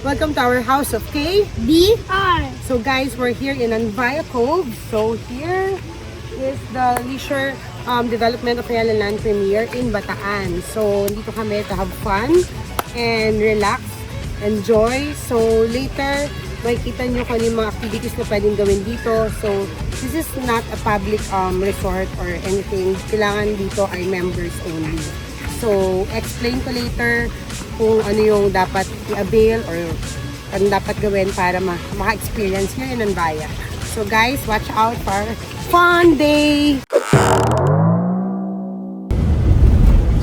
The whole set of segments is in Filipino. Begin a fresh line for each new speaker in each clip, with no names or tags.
Welcome to our House of KBR. So guys, we're here in Anvaya Cove. So here is the leisure development of Royal Land Premier in Bataan. So dito kami to have fun and relax, enjoy. So later, makikita nyo kung ano yung mga activities na pwedeng gawin dito. So this is not a public resort or anything. Kailangan dito ay members only. So explain ko later kung ano yung dapat i-avail or ano dapat gawin para maka-experience nyo in Anvaya. So guys, watch out for fun day!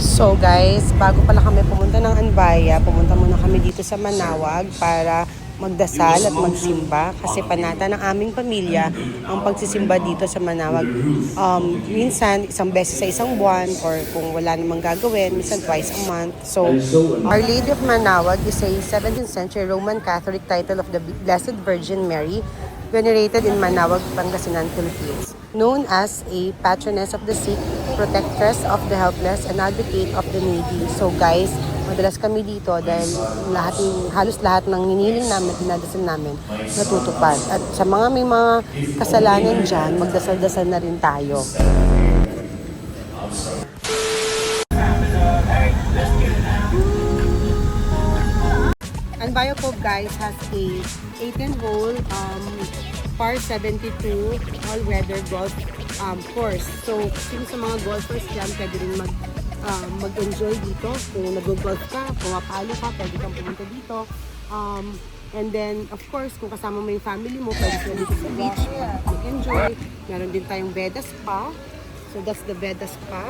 So guys, bago pala kami pumunta ng Anvaya, pumunta muna kami dito sa Manawag para magdasal at magsimba kasi panata ng aming pamilya ang pagsisimba dito sa Manawag. Minsan, isang beses sa isang buwan or kung wala namang gagawin, minsan twice a month. So, Our Lady of Manawag is a 17th century Roman Catholic title of the Blessed Virgin Mary, venerated in Manawag, Pangasinan, Philippines. Known as a patroness of the sick, protectress of the helpless, and advocate of the needy. So guys, madalas kami dito dahil halos lahat ng hinihiling namin at dinadasal namin natutupad. At sa mga may mga kasalanan dyan, magdasal-dasal na rin tayo. Anvaya Cove guys has a 18-hole par 72 all-weather golf course. So, sino sa mga golfers dyan pwede rin mag-enjoy dito. Kung nag-golf ka, pumapalo ka, pwede kang pumunta dito. And then, of course, kung kasama mo yung family mo, pwede sila dito sa beach, mag-enjoy. Meron din tayong Veda Spa. So, that's the Veda Spa.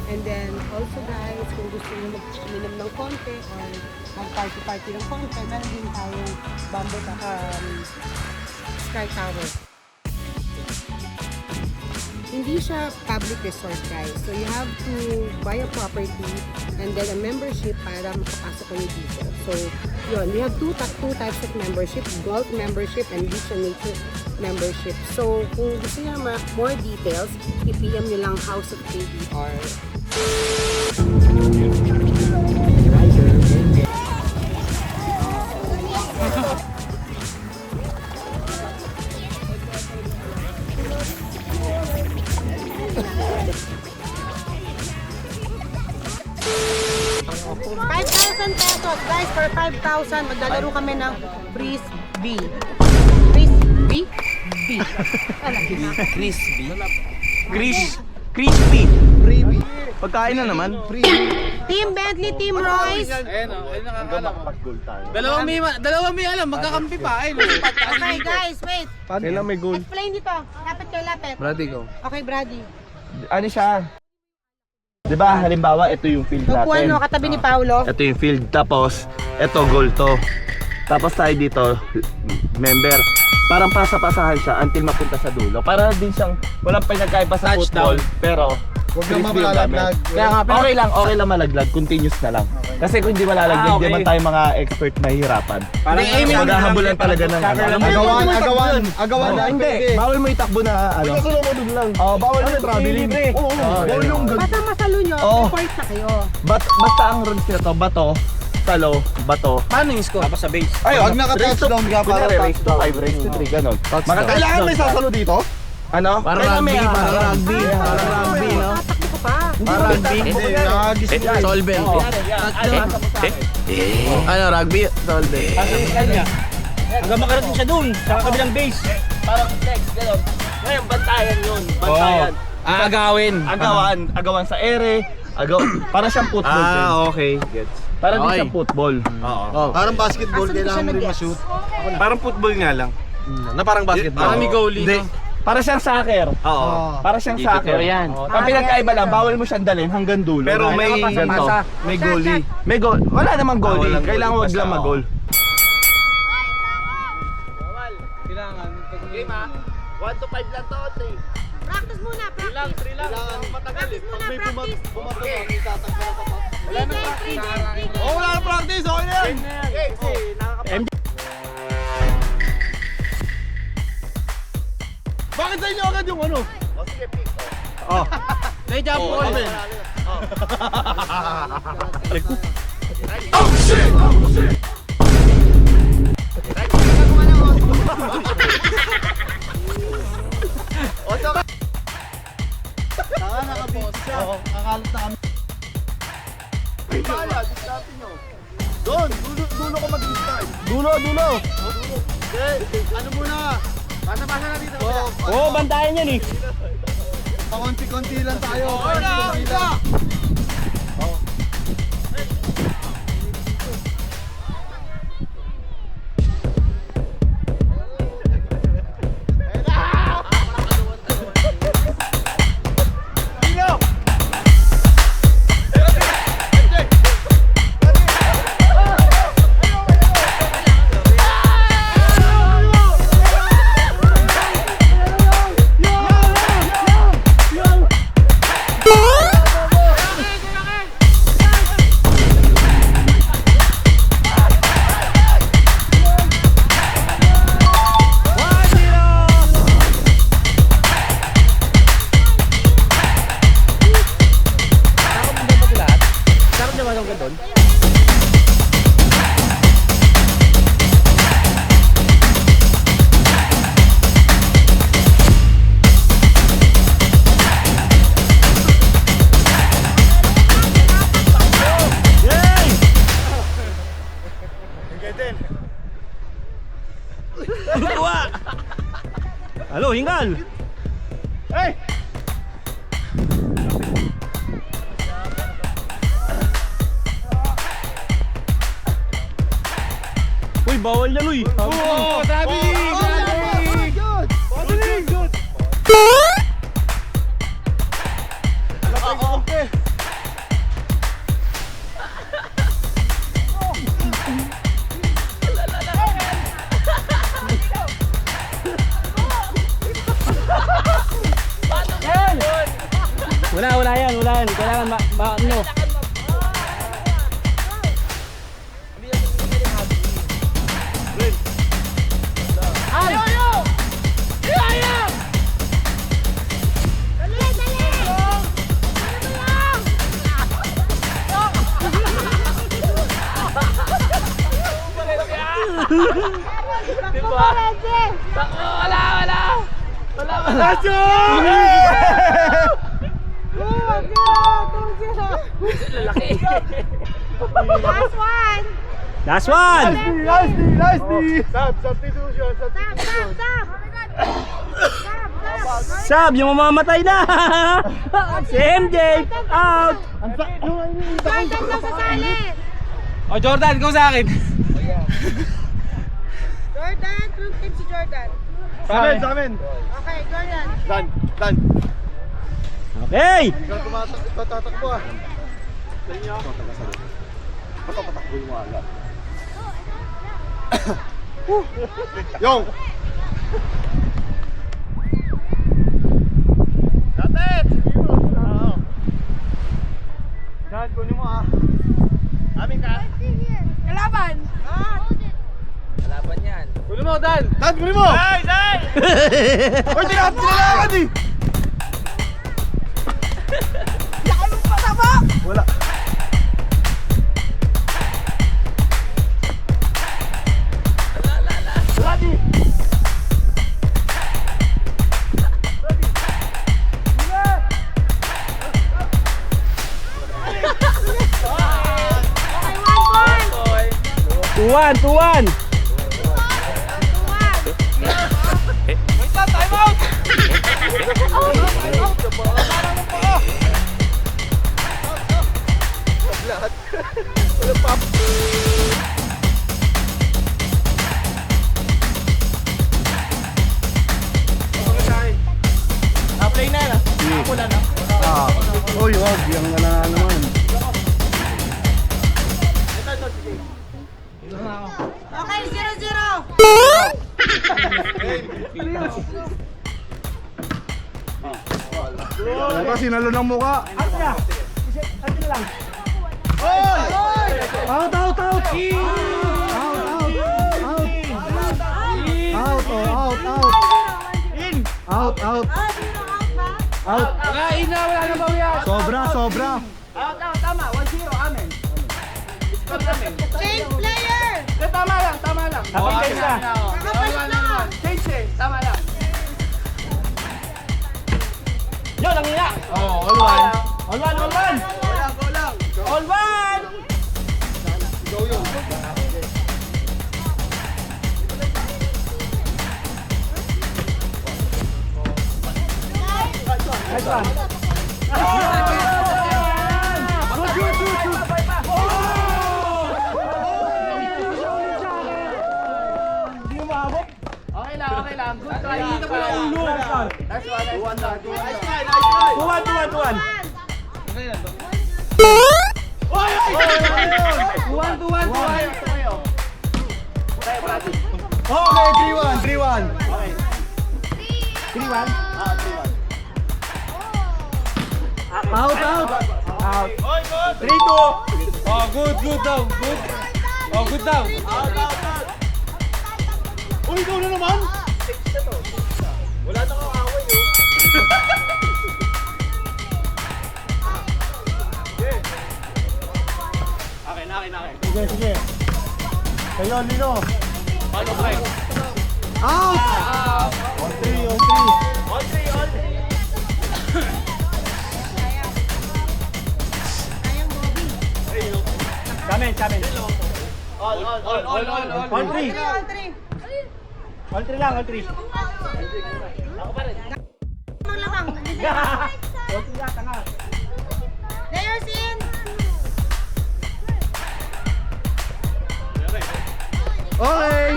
And then, also guys, kung gusto nyo mag-minom ng konti or mag-party-party ng konti, meron din tayong bamboo Sky Tower. Hindi siya public resort guys. So you have to buy a property and then a membership para makapasok kayo dito. So yun, we have two types of membership, golf membership and beach and nature membership. So kung gusto niyo more details, i-PM nyo lang House of KBR. ₱5,000 guys, for 5,000 maglalaro kami ng frisbee. Frisbee?
Crispy. Freebie. Pagkain na naman.
Team Bentley, Team Royce.
Ayun o, ayun nakakala ko. Dalawa may alam, magkakampi pa. Ayun,
Okay guys, wait.
Kailan may goal?
Explain dito. Lapit kayo, lapit.
Brady ko.
Okay, Brady.
Ano siya? Diba, halimbawa, ito yung field
Upuan
natin.
mo, katabi ni Paolo.
Ito yung field, tapos, ito goal to. Tapos tayo dito, member. Parang pasa-pasahan siya until mapunta sa dulo. Para din siyang, walang pinagkaiba sa football, pero
huwag lang malalaglag.
Okay lang malaglag, continuous na lang. Kasi kung hindi malalaglag, di man tayo mga expert mahihirapan.
Parang
maghahabulan talaga ng
agawan na.
Hindi, bawal mo itakbo na ano.
Sunod lang.
Bawal mo traveling.
Bawal yung
Basta masalo nyo, report na kayo.
Basta ang rules nito, bato, talo, bato.
Paano yung score? Tapos sa base.
Ay, wag naka-touchdown ka para
race to 5, race to 3, ganon.
kailangan may sasalo dito?
Ano?
Para rugby, no?
Tatakbo ko pa.
Para rugby. Solvent. Ano, rugby? Solvent. Hanggang makarating siya dun, sa kabilang base.
Parang text, ganon. Ngayon, bantayan yun. Bantayan. Agawan sa ere. Para siyang football.
Okay.
Gets. Para din siyang football.
Oo.
Parang basketball, kailangan mo rin ma-shoot.
Parang football nga lang. Na parang basketball. Parang may goalie, no?
Para siyang soccer.
Oo.
Para siyang soccer.
yan.
Ang pinagkaiba lang, bawal mo siyang dalhin hanggang dulo.
Pero may
ganito.
May goalie.
May goal. Wala namang goalie.
walang
Kailangan
goalie.
wag lang
Basta,
mag-goal.
Kailangan.
Game ha? 1 to 5 lang to, Ote.
Practice muna, practice. Practice muna, practice.
Wala na practice, okay na yan! Bakit sa inyo agad yung ano?
May jump ball.
Oh shit! Doon, dulo ko mag-start.
Dulo.
Okay, ano muna? Pasa-pasa na dito.
Oo, bantayan yan eh.
Pakunti-kunti lang tayo. Pakunti-kunti lang.
Sarap naman ang gandun. Yay! Tuwa! Halo, hingal!
Hey!
Uy, bawal yan uy!
Oo, traveling! Good! Traveling! Good! Okay.
Wala yan. Kailangan ano. Last one!
Nice D! Substitution!
Sab, yung mamamatay na! Si MJ, out!
Jordan lang sasali!
O Jordan, ikaw sa akin!
Jordan, true team si Jordan.
Sa amin!
Okay, Jordan.
Dan!
Okay!
Ikaw tatakbo ah! Patakbo yung wala. Yung! Dapat! Oo. Dan, kunin mo ah. Amin ka?
Kalaban!
Kunin mo, Dan! Dan, kunin mo! Ay! Uy, tinalakan eh! Wala.
Tuwan!
Play na na. Ako na na.
Uy, wag. Yung naman.
Okay, 0-0!
Wala, sinalo ng muka. Out! Out! Out!
Kain na, wala na bawian!
Sobra!
Tama, 1-0, amen.
Change player!
Tama lang. Kapag na.
Kakapalit lang!
Change tama lang. Yo, langina!
All one.
All one! All one!
Go lang.
All one!
Go yung. Okay, 3-1, 3-1. Out, out.
3-2. Oh, good daw. Good. Oh, good daw.
Uy, ikaw na naman. Sige, sige. Kayo, Lino. Out! On 3, on 3.
Samin.
All.
All 3. All 3 lang, all 3.
Maglamang.
All 3 lang, tanga.
Players in.
Okay.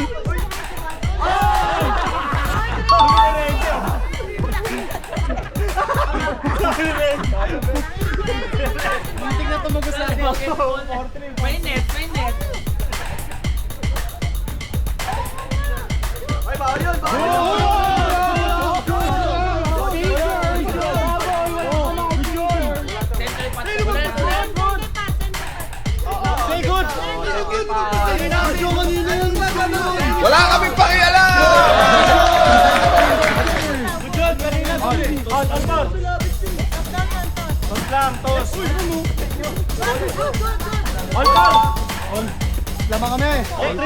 Muntik na tumugos natin. May net.
Ay, bawal yun, bawal yun. Stay good.
Wala kaming pakialam!
Good job, kanina. All 4. Tos lang, tos. All 4.
Lamang kami.
All 3,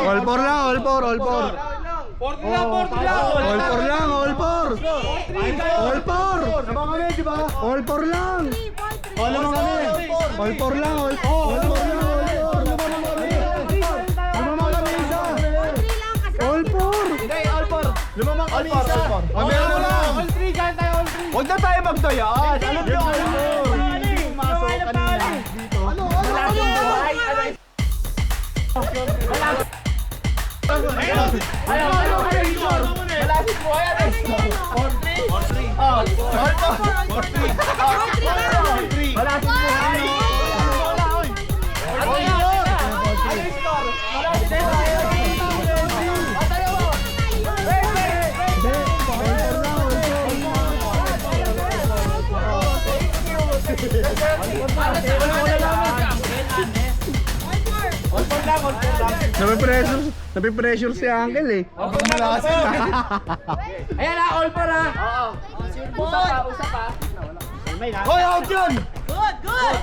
All 4 lang, all 4, all 4.
4 lang.
All 4 lang, all 4. All 4. Lamang kami, di ba? All 4 lang. All lamang kami. All 4 lang, all 4. All 4 lang, all 4. Lamang kami isa. All 4. Hindi, all 4. Lamang kami isa. Kami mo lang.
All 3, dyan tayo, all 3.
Huwag na tayo magdayaan. Alam nyo, alam nyo. Hindi pumasok kanina. Dito. Napipressure si Uncle eh.
Ayan na, all 4 ha. Usa pa.
Hoy, out yun!
Oh, good.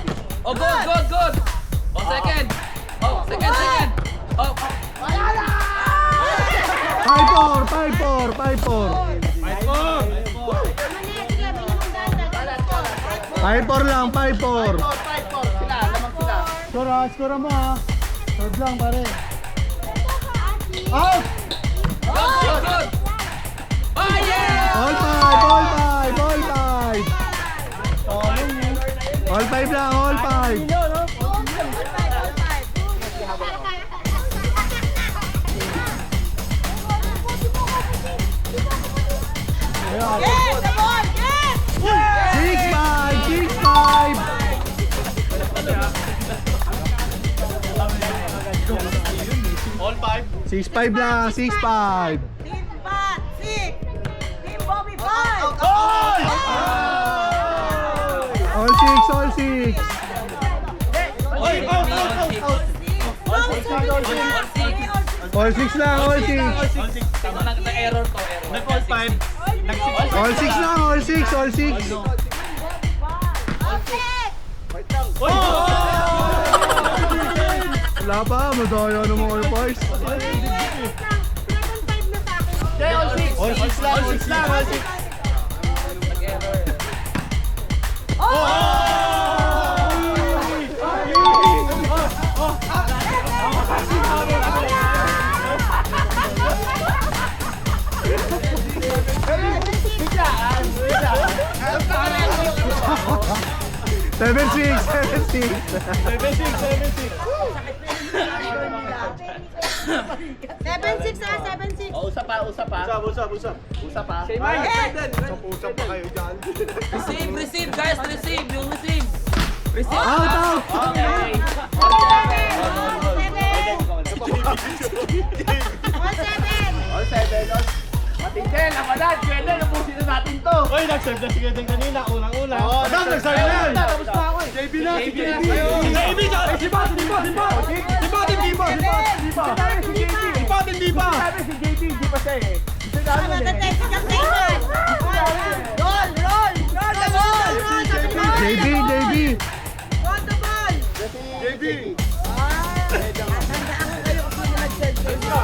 Oh, second. Oh, second. Oh,
5-4 lang, 5-4. Score mo ha. Third lang pare. Out!
good. Oh, yeah!
All 5 lang, all 5.
Yes, come on, yes!
6-5 lang, 6-5.
Team Pat, 6. Team Bobby, 5.
All 6. All 6 lang, all 6.
Tama na error to.
All 5.
All 6 lang, all 6. Wala pa, madaya naman kayo boys.
All 6 lang.
7-6, 7-6.
7-6 ah, 7-6.
Usap pa. Usap pa.
Receive, guys, receive. You receive. Receive.
Out!
Okay.
All 7. Matingel, amalan. Pwede, napusin na natin to.
Oy, nag-serve na si Kedeng kanina, unang-una. Oo, nag-serve na yan.
Tapos pa ako eh.
JB na, si JB.
Si JB pa siya eh.
Roll, roll, roll the ball.
JB, JB.
Roll the ball.
JB.
Tandaan ko kayo kung sino nag-serve kayo.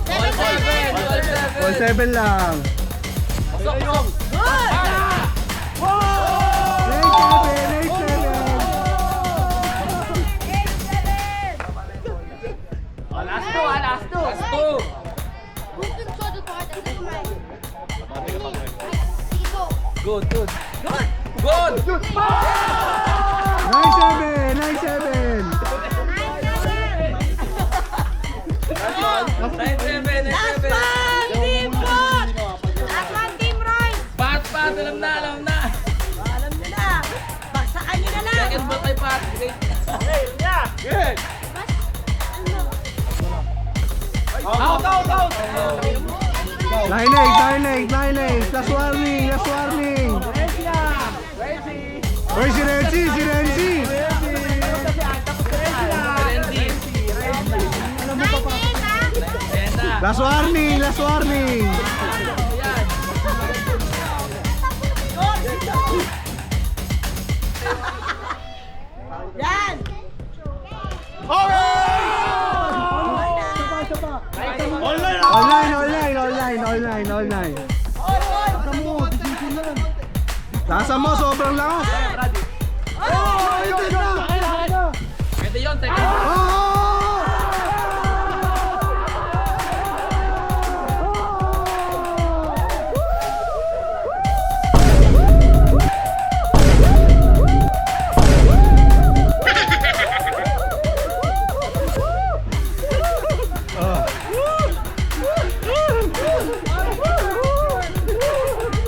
All 7.
All 7 lang.
Sok, sok.
Good!
Late 7.
Last two. Good.
9-7, 9-7.
Last one, Team Bot! Last one, Team Royce!
Pat, alam na.
Alam nyo na. Baksakan nyo na lang.
Second ball kay Pat. Out.
Line 8. Last warning. Oy, si Renzi.
Randy.
9-8 ha?
Ayan na.
Last warning.
Ayan.
Yan!
Online. Tasa mo, sobrang lakas.
Pwede yun, second ball.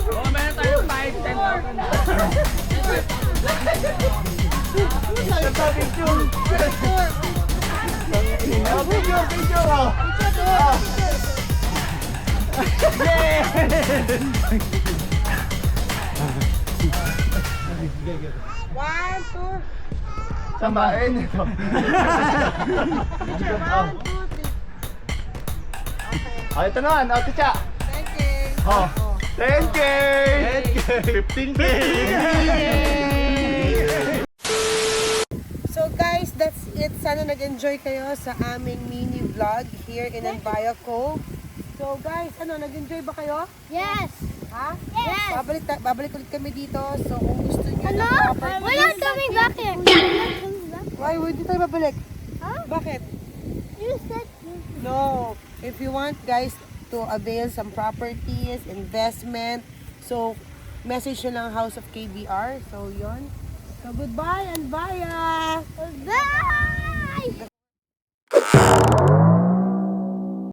Oh, meron tayong
1, 2,
Sambain.
1, 2, 3.
Ito na, Ate Cha.
Thank you.
10K.
15K.
So guys, that's it. Sana nag-enjoy kayo sa aming mini vlog here in Anbaya Cove. So guys, nag-enjoy ba kayo?
Yes.
Ha?
Yes.
Babalik ulit kami dito. So kung gusto niyo
Hello?
ng property,
We're not coming back here. We're not coming back.
why hindi tayo babalik?
Huh?
Bakit?
You said
No. If you want guys to avail some properties, investment, so message nyo lang House of KBR. So yon. So goodbye and bye.
Bye.